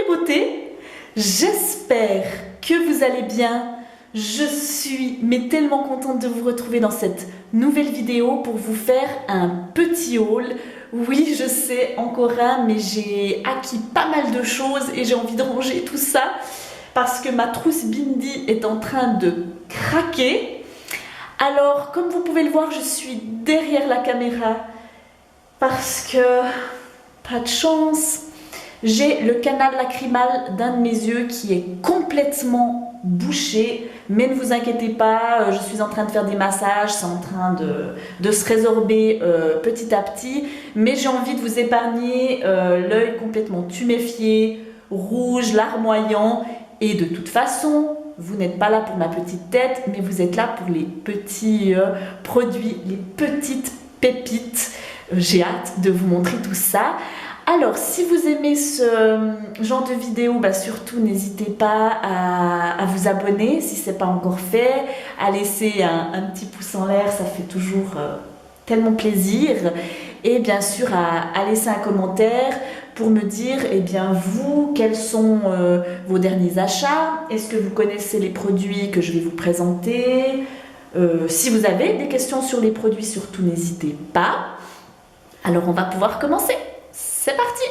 beauté, j'espère que vous allez bien. Je suis tellement contente de vous retrouver dans cette nouvelle vidéo pour vous faire un petit haul. Oui, je sais, encore un, mais j'ai acquis pas mal de choses et j'ai envie de ranger tout ça parce que ma trousse Bindi est en train de craquer. Alors, comme vous pouvez le voir, je suis derrière la caméra parce que, pas de chance, j'ai le canal lacrymal d'un de mes yeux qui est complètement bouché. Mais ne vous inquiétez pas, je suis en train de faire des massages, c'est en train de se résorber petit à petit. Mais j'ai envie de vous épargner l'œil complètement tuméfié, rouge, larmoyant. Et de toute façon, vous n'êtes pas là pour ma petite tête, mais vous êtes là pour les petits produits, les petites pépites. J'ai hâte de vous montrer tout ça. Alors, si vous aimez ce genre de vidéo, surtout n'hésitez pas à vous abonner si ce n'est pas encore fait, à laisser un petit pouce en l'air, ça fait toujours tellement plaisir. Et bien sûr, à laisser un commentaire pour me dire, vous, quels sont vos derniers achats? Est-ce que vous connaissez les produits que je vais vous présenter? Si vous avez des questions sur les produits, surtout n'hésitez pas. Alors, on va pouvoir commencer. C'est parti!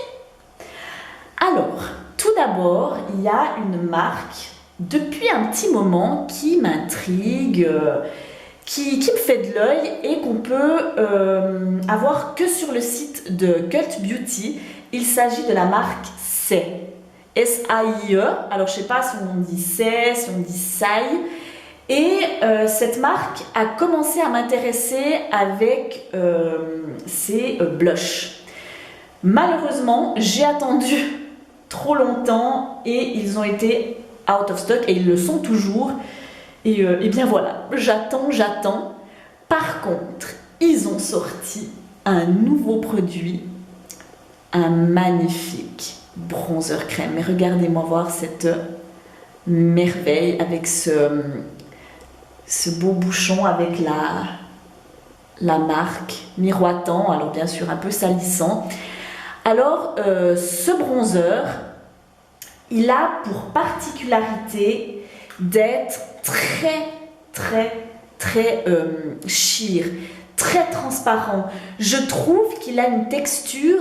Alors, tout d'abord, il y a une marque depuis un petit moment qui m'intrigue, qui me fait de l'œil et qu'on peut avoir que sur le site de Cult Beauty. Il s'agit de la marque Saie. S-A-I-E. Alors, je ne sais pas si on dit Saie, si on dit Saille. Et cette marque a commencé à m'intéresser avec ses blushs. Malheureusement, j'ai attendu trop longtemps et ils ont été out of stock et ils le sont toujours. Et bien voilà, j'attends. Par contre, ils ont sorti un nouveau produit, un magnifique bronzer crème. Mais regardez-moi voir cette merveille avec ce beau bouchon avec la marque miroitant, alors bien sûr un peu salissant. Alors, ce bronzer, il a pour particularité d'être très sheer, très transparent. Je trouve qu'il a une texture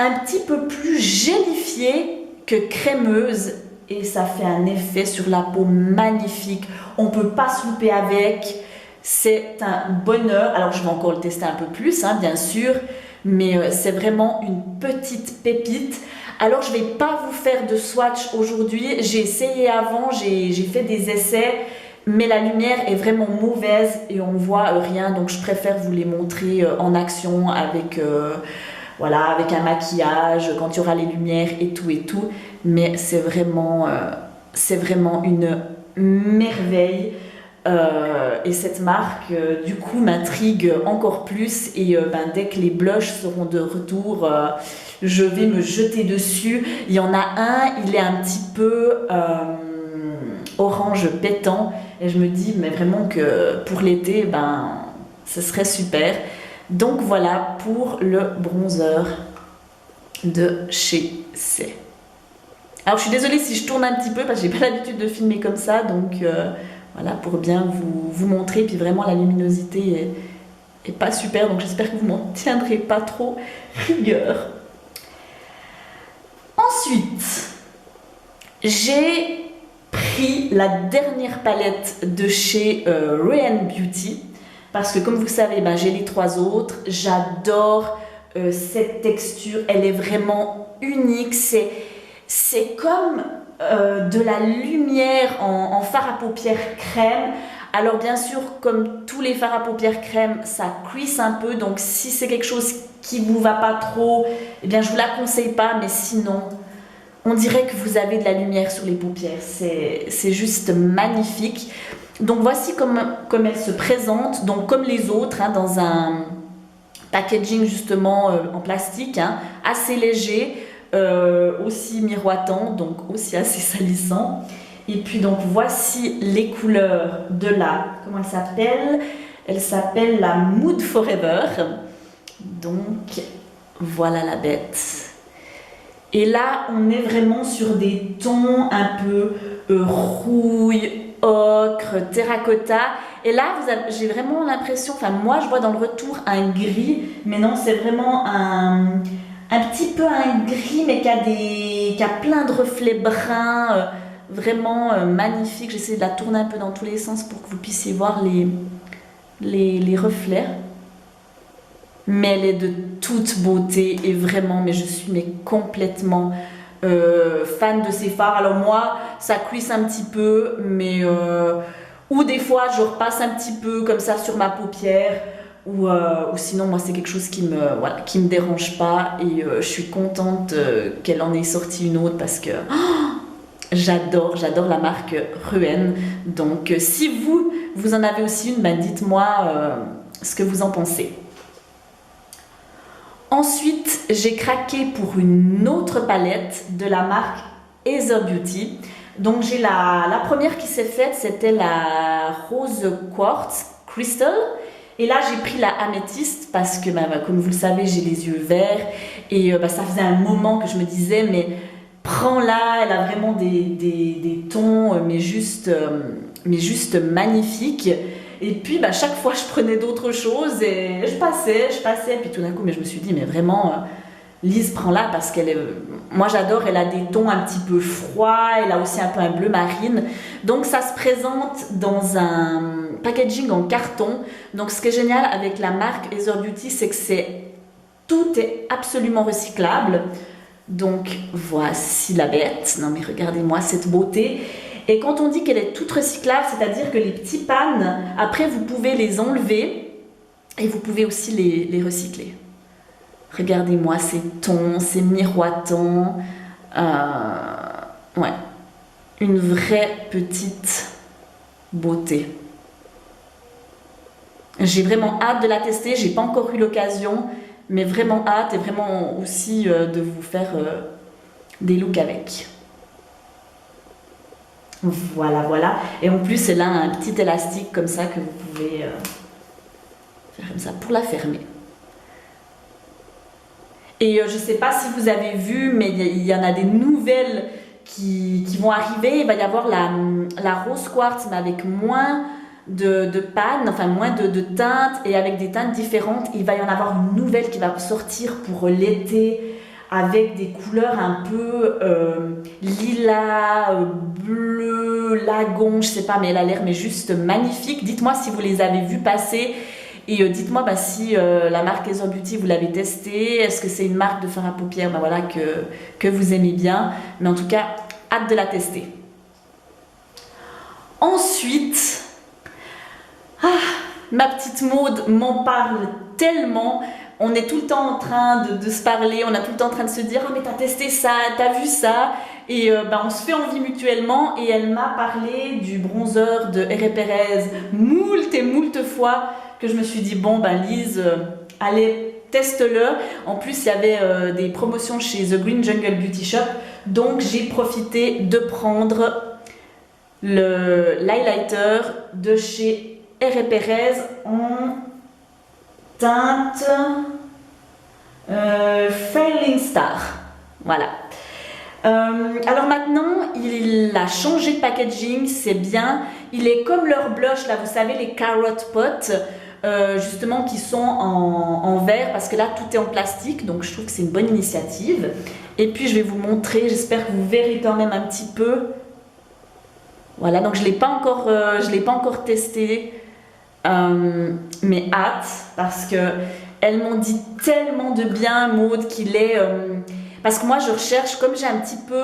un petit peu plus gélifiée que crémeuse et ça fait un effet sur la peau magnifique. On ne peut pas se louper avec, c'est un bonheur. Alors, je vais encore le tester un peu plus, bien sûr. Mais c'est vraiment une petite pépite. Alors, je ne vais pas vous faire de swatch aujourd'hui. J'ai essayé avant, j'ai fait des essais, mais la lumière est vraiment mauvaise et on ne voit rien. Donc, je préfère vous les montrer en action avec, avec un maquillage, quand il y aura les lumières et tout. Mais c'est vraiment une merveille. Et cette marque du coup m'intrigue encore plus et dès que les blushs seront de retour je vais me jeter dessus. Il y en a un, il est un petit peu orange pétant et je me dis mais vraiment que pour l'été ce serait super. Donc voilà pour le bronzer de chez Saie. Alors je suis désolée si je tourne un petit peu parce que j'ai pas l'habitude de filmer comme ça, donc voilà, pour bien vous montrer. Puis vraiment, la luminosité est pas super. Donc j'espère que vous m'en tiendrez pas trop rigueur. Ensuite, j'ai pris la dernière palette de chez Real Beauty. Parce que comme vous savez, j'ai les trois autres. J'adore cette texture. Elle est vraiment unique. C'est comme de la lumière en fard à paupières crème. Alors bien sûr, comme tous les fards à paupières crème, ça crease un peu. Donc si c'est quelque chose qui vous va pas trop, je vous la conseille pas. Mais sinon, on dirait que vous avez de la lumière sur les paupières. C'est juste magnifique. Donc voici comme elle se présente. Donc comme les autres, dans un packaging justement en plastique, assez léger. Aussi miroitant, donc aussi assez salissant. Et puis donc voici les couleurs de comment elle s'appelle la Mood Forever. Donc voilà la bête. Et là, on est vraiment sur des tons un peu rouille, ocre, terracotta. Et là, j'ai vraiment l'impression, enfin moi je vois dans le retour un gris, mais non, c'est vraiment un petit peu un gris, mais qui a plein de reflets bruns, vraiment magnifique. J'essaie de la tourner un peu dans tous les sens pour que vous puissiez voir les reflets. Mais elle est de toute beauté et vraiment, mais je suis complètement fan de ces fards. Alors moi, ça cuisse un petit peu, mais ou des fois je repasse un petit peu comme ça sur ma paupière, ou sinon moi c'est quelque chose qui me dérange pas, et je suis contente qu'elle en ait sorti une autre parce que j'adore la marque Ruén. Donc si vous en avez aussi une, ben dites-moi ce que vous en pensez. Ensuite, j'ai craqué pour une autre palette de la marque Heather Beauty. Donc j'ai la première qui s'est faite, c'était la Rose Quartz Crystal. Et là, j'ai pris la améthyste parce que, comme vous le savez, j'ai les yeux verts. Et ça faisait un moment que je me disais, mais prends-la, elle a vraiment des tons, mais juste magnifiques. Et puis chaque fois je prenais d'autres choses et je passais, et puis tout d'un coup je me suis dit mais vraiment Lise, prends-la parce qu'elle est... Moi j'adore, elle a des tons un petit peu froids, elle a aussi un peu un bleu marine. Donc ça se présente dans un packaging en carton. Donc ce qui est génial avec la marque Heather Beauty, c'est que tout est absolument recyclable. Donc voici la bête. Non mais regardez-moi cette beauté. Et quand on dit qu'elle est toute recyclable, c'est-à-dire que les petits pannes, après vous pouvez les enlever et vous pouvez aussi les recycler. Regardez-moi ces tons, ces miroitants. Ouais, une vraie petite beauté. J'ai vraiment hâte de la tester, j'ai pas encore eu l'occasion, mais vraiment hâte, et vraiment aussi de vous faire des looks avec. Voilà. Et en plus, elle a un petit élastique comme ça que vous pouvez faire comme ça pour la fermer. Et je ne sais pas si vous avez vu, mais il y en a des nouvelles qui vont arriver. Il va y avoir la Rose Quartz, mais avec moins de pannes, enfin moins de teintes, et avec des teintes différentes. Il va y en avoir une nouvelle qui va sortir pour l'été, avec des couleurs un peu lilas, bleu, lagon, je sais pas, mais elle a l'air juste magnifique. Dites-moi si vous les avez vues passer, et dites-moi si la marque Heather Beauty vous l'avez testée. Est-ce que c'est une marque de fard à paupières voilà, que vous aimez bien? Mais en tout cas, hâte de la tester. Ensuite, ma petite Maude m'en parle tellement. On est tout le temps en train de se parler, on est tout le temps en train de se dire « Oh mais t'as testé ça, t'as vu ça ?» Et on se fait envie mutuellement, et elle m'a parlé du bronzer de R. Perez moult et moult fois, que je me suis dit « Bon Lise, allez, teste-le ». En plus, il y avait des promotions chez The Green Jungle Beauty Shop, donc j'ai profité de prendre l'highlighter de chez R. Perez en teinte Falling Star. Voilà. Alors maintenant, il a changé de packaging, c'est bien. Il est comme leur blush, là, vous savez, les Carrot Pot, justement, qui sont en verre, parce que là, tout est en plastique, donc je trouve que c'est une bonne initiative. Et puis, je vais vous montrer, j'espère que vous verrez quand même un petit peu. Voilà, donc je ne l'ai pas encore testé. Mais hâte, parce que elles m'ont dit tellement de bien, Maude, qu'il est parce que moi je recherche, comme j'ai un petit peu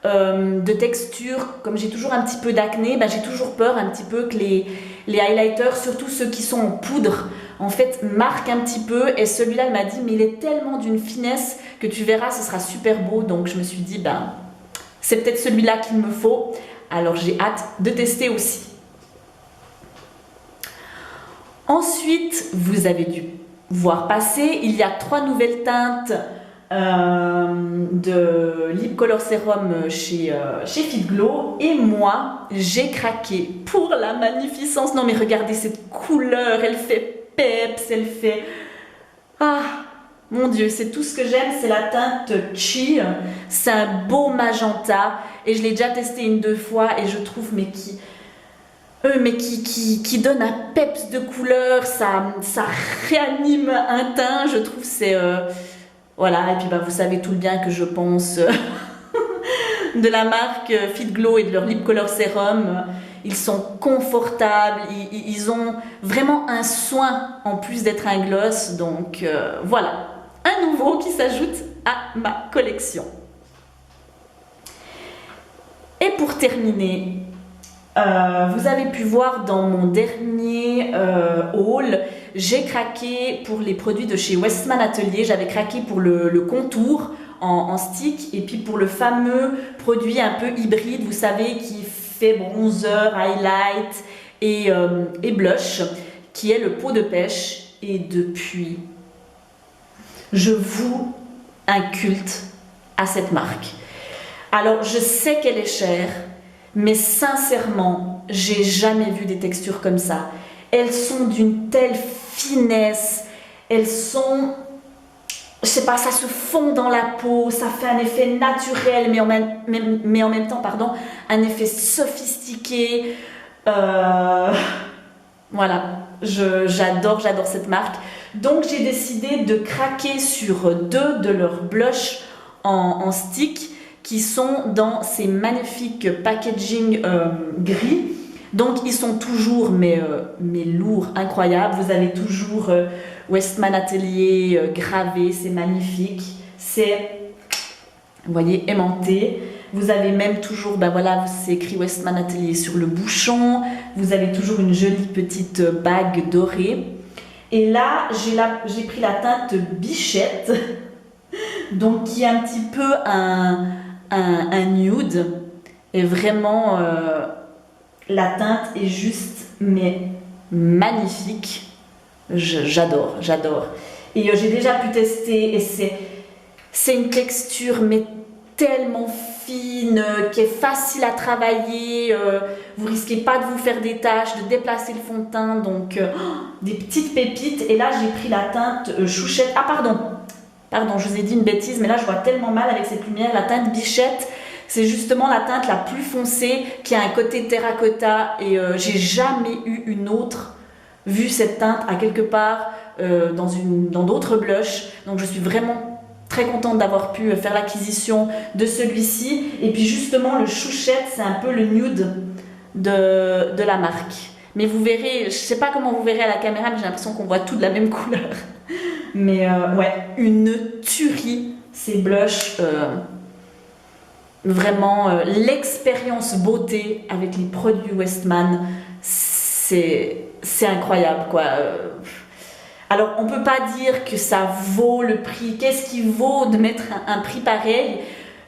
de texture, comme j'ai toujours un petit peu d'acné, j'ai toujours peur un petit peu que les highlighters, surtout ceux qui sont en poudre, en fait marquent un petit peu. Et celui-là, elle m'a dit mais il est tellement d'une finesse que tu verras, ce sera super beau. Donc je me suis dit c'est peut-être celui-là qu'il me faut. Alors j'ai hâte de tester aussi. Ensuite, vous avez dû voir passer, il y a 3 nouvelles teintes de Lip Color Serum chez Fit Glow, et moi, j'ai craqué pour la magnificence. Non mais regardez cette couleur, elle fait peps, elle fait... Mon Dieu, c'est tout ce que j'aime, c'est la teinte Chi. C'est un beau magenta et je l'ai déjà testé une, deux fois et je trouve qui donne un peps de couleur, ça réanime un teint, je trouve c'est voilà. Et puis bah, vous savez tout le bien que je pense de la marque Fit Glow et de leur Lip Color Serum. Ils sont confortables, ils ont vraiment un soin en plus d'être un gloss, donc voilà, un nouveau qui s'ajoute à ma collection. Et pour terminer, vous avez pu voir dans mon dernier haul, j'ai craqué pour les produits de chez Westman Atelier. J'avais craqué pour le contour en stick et puis pour le fameux produit un peu hybride, vous savez, qui fait bronzer, highlight et blush, qui est le pot de pêche. Et depuis, je voue un culte à cette marque. Alors je sais qu'elle est chère, mais sincèrement, j'ai jamais vu des textures comme ça. Elles sont d'une telle finesse, elles sont, je sais pas, ça se fond dans la peau, ça fait un effet naturel, mais en même temps, pardon, un effet sophistiqué. Voilà, j'adore cette marque. Donc j'ai décidé de craquer sur 2 de leurs blushs en stick, qui sont dans ces magnifiques packaging gris. Donc ils sont toujours mais lourds, incroyables. Vous avez toujours Westman Atelier gravé, c'est magnifique. C'est, vous voyez, aimanté. Vous avez même toujours, ben voilà, c'est écrit Westman Atelier sur le bouchon. Vous avez toujours une jolie petite bague dorée. Et là, j'ai pris la teinte Bichette, donc qui est un petit peu un nude. Et vraiment, la teinte est juste, mais magnifique. J'adore. Et j'ai déjà pu tester, et c'est une texture, mais tellement fine, qui est facile à travailler, vous risquez pas de vous faire des taches, de déplacer le fond de teint, donc des petites pépites. Et là j'ai pris la teinte Chouchette, ah pardon, je vous ai dit une bêtise, mais là je vois tellement mal avec cette lumière. La teinte Bichette, c'est justement la teinte la plus foncée, qui a un côté terracotta, et j'ai jamais eu une autre vu cette teinte à quelque part dans d'autres blushs, donc je suis vraiment très contente d'avoir pu faire l'acquisition de celui-ci. Et puis justement le Chouchette, c'est un peu le nude de la marque, mais vous verrez, je sais pas comment vous verrez à la caméra, mais j'ai l'impression qu'on voit tout de la même couleur. Mais ouais, une tuerie ces blushs, vraiment l'expérience beauté avec les produits Westman, c'est incroyable quoi. Alors, on ne peut pas dire que ça vaut le prix. Qu'est-ce qui vaut de mettre un prix pareil?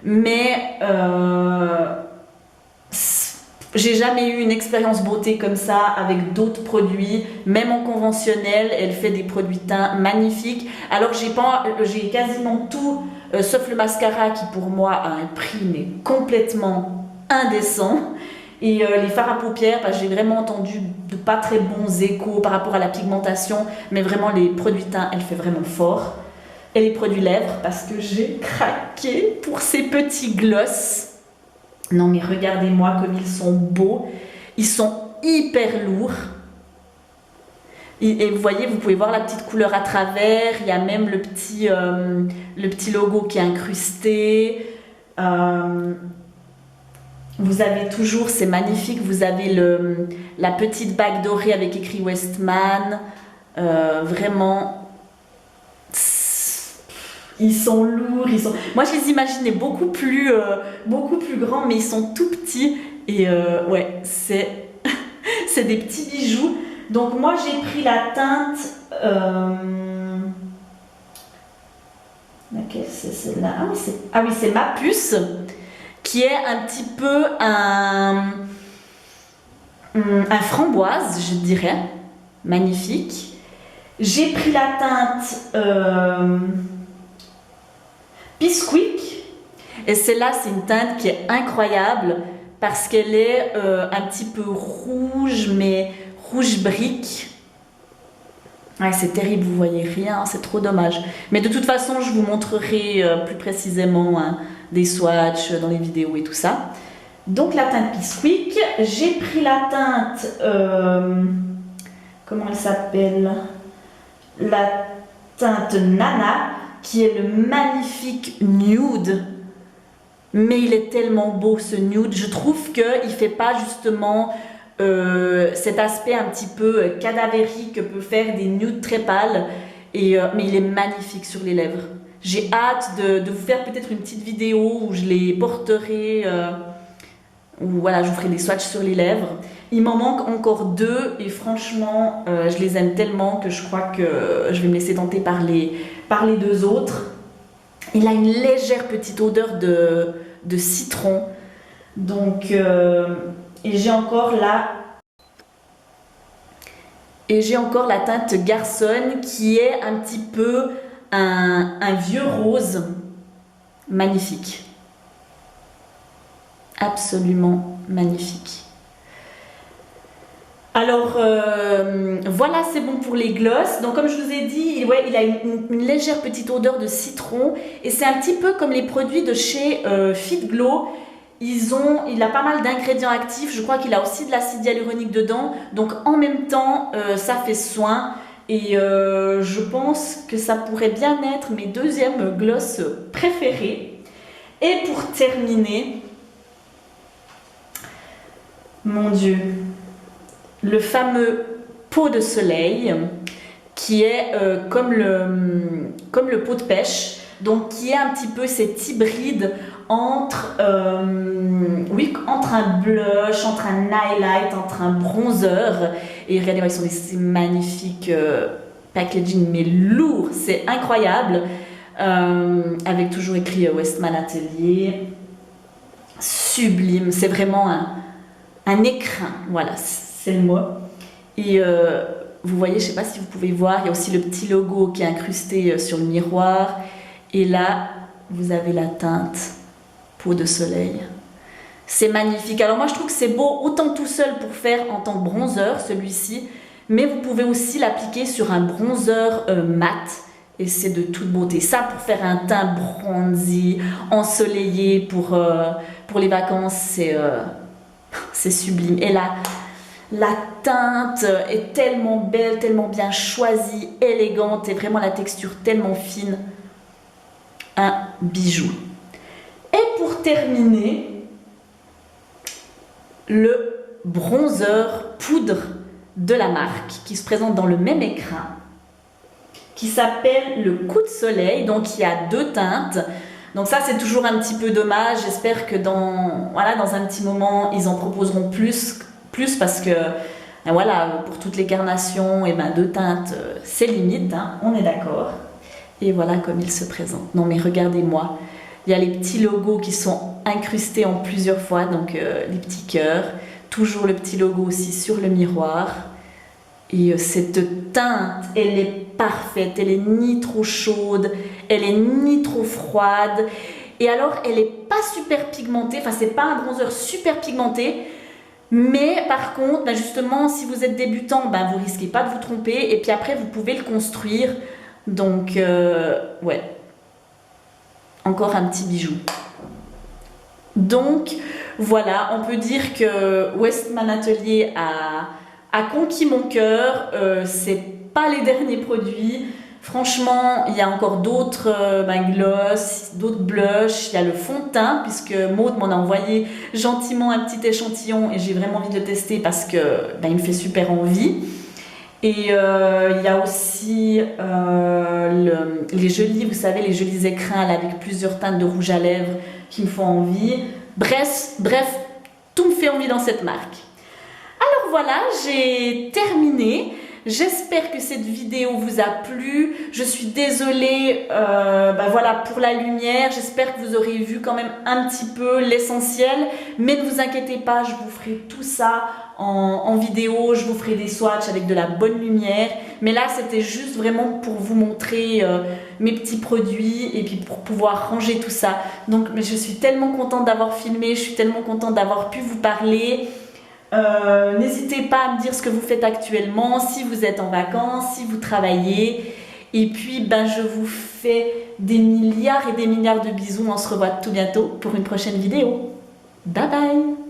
Mais j'ai jamais eu une expérience beauté comme ça avec d'autres produits. Même en conventionnel, elle fait des produits teints magnifiques. Alors, j'ai quasiment tout, sauf le mascara qui pour moi a un prix mais complètement indécent. Et les fards à paupières, bah, j'ai vraiment entendu de pas très bons échos par rapport à la pigmentation, mais vraiment les produits teints, elle fait vraiment fort. Et les produits lèvres, parce que j'ai craqué pour ces petits gloss. Non mais regardez-moi comme ils sont beaux, ils sont hyper lourds. Et vous voyez, vous pouvez voir la petite couleur à travers, il y a même le petit logo qui est incrusté. Vous avez toujours, c'est magnifique, vous avez la petite bague dorée avec écrit Westman. Vraiment, ils sont lourds. Moi, je les imaginais beaucoup plus grands, mais ils sont tout petits. Et ouais, c'est des petits bijoux. Donc moi, j'ai pris la teinte... laquelle c'est celle-là? Ah oui, c'est Ma Puce, qui est un petit peu un framboise, je dirais. Magnifique. J'ai pris la teinte Bisquick. Et celle-là, c'est une teinte qui est incroyable parce qu'elle est un petit peu rouge, mais rouge brique. Ouais, c'est terrible, vous voyez rien, c'est trop dommage. Mais de toute façon, je vous montrerai plus précisément hein, des swatchs dans les vidéos et tout ça. Donc la teinte Bisquick, j'ai pris la teinte, comment elle s'appelle? La teinte Nana, qui est le magnifique nude. Mais il est tellement beau ce nude, je trouve qu'il ne fait pas justement cet aspect un petit peu cadavérique que peut faire des nudes très pâles, mais il est magnifique sur les lèvres. J'ai hâte de vous faire peut-être une petite vidéo où je les porterai, où voilà, je vous ferai des swatchs sur les lèvres. Il m'en manque encore 2 et franchement, je les aime tellement que je crois que je vais me laisser tenter par les 2 autres. Il a une légère petite odeur de citron. Donc, et j'ai encore la teinte Garçonne qui est un petit peu un vieux rose magnifique. Absolument magnifique. Alors voilà, c'est bon pour les gloss. Donc comme je vous ai dit, ouais, il a une légère petite odeur de citron et c'est un petit peu comme les produits de chez Fit Glow. Il a pas mal d'ingrédients actifs. Je crois qu'il a aussi de l'acide hyaluronique dedans. Donc en même temps, ça fait soin et je pense que ça pourrait bien être mes deuxièmes gloss préférés. Et pour terminer, mon Dieu, le fameux pot de soleil qui est comme le pot de pêche, donc qui est un petit peu cet hybride entre un blush, entre un highlight, entre un bronzer. Et regardez, ils sont des magnifiques packaging, mais lourds, c'est incroyable, avec toujours écrit Westman Atelier, sublime, c'est vraiment un écrin, voilà, c'est le mot. Et vous voyez, je ne sais pas si vous pouvez voir, il y a aussi le petit logo qui est incrusté sur le miroir. Et là, vous avez la teinte peau de soleil. C'est magnifique. Alors moi, je trouve que c'est beau autant tout seul pour faire en tant que bronzer, celui-ci. Mais vous pouvez aussi l'appliquer sur un bronzer mat. Et c'est de toute beauté. Ça, pour faire un teint bronzy, ensoleillé pour les vacances, c'est sublime. Et là, la teinte est tellement belle, tellement bien choisie, élégante et vraiment la texture tellement fine. Un bijou. Et pour terminer, le bronzer poudre de la marque qui se présente dans le même écrin, qui s'appelle le coup de soleil. Donc il y a 2 teintes. Donc ça, c'est toujours un petit peu dommage. J'espère que dans un petit moment, ils en proposeront plus parce que voilà, pour toutes les carnations, 2 teintes, c'est limite, hein, on est d'accord. Et voilà comme il se présente. Non mais regardez-moi, il y a les petits logos qui sont incrustés en plusieurs fois, donc les petits cœurs, toujours le petit logo aussi sur le miroir. Et cette teinte, elle est parfaite, elle est ni trop chaude, elle est ni trop froide. Et alors, elle n'est pas super pigmentée, enfin c'est pas un bronzer super pigmenté, mais par contre, justement, si vous êtes débutant, vous risquez pas de vous tromper, et puis après, vous pouvez le construire. Donc, ouais, encore un petit bijou. Donc, voilà, on peut dire que Westman Atelier a conquis mon cœur. C'est pas les derniers produits. Franchement, il y a encore d'autres gloss, d'autres blushs. Il y a le fond de teint, puisque Maud m'en a envoyé gentiment un petit échantillon et j'ai vraiment envie de le tester parce que il me fait super envie. Et il y a aussi les jolis, vous savez, les jolis écrins là, avec plusieurs teintes de rouge à lèvres qui me font envie. Bref, tout me fait envie dans cette marque. Alors voilà, j'ai terminé. J'espère que cette vidéo vous a plu. Je suis désolée voilà, pour la lumière. J'espère que vous aurez vu quand même un petit peu l'essentiel. Mais ne vous inquiétez pas, je vous ferai tout ça en vidéo. Je vous ferai des swatchs avec de la bonne lumière. Mais là, c'était juste vraiment pour vous montrer mes petits produits et puis pour pouvoir ranger tout ça. Donc, je suis tellement contente d'avoir filmé. Je suis tellement contente d'avoir pu vous parler. N'hésitez pas à me dire ce que vous faites actuellement, si vous êtes en vacances, si vous travaillez. Et puis, je vous fais des milliards et des milliards de bisous. On se revoit tout bientôt pour une prochaine vidéo. Bye bye!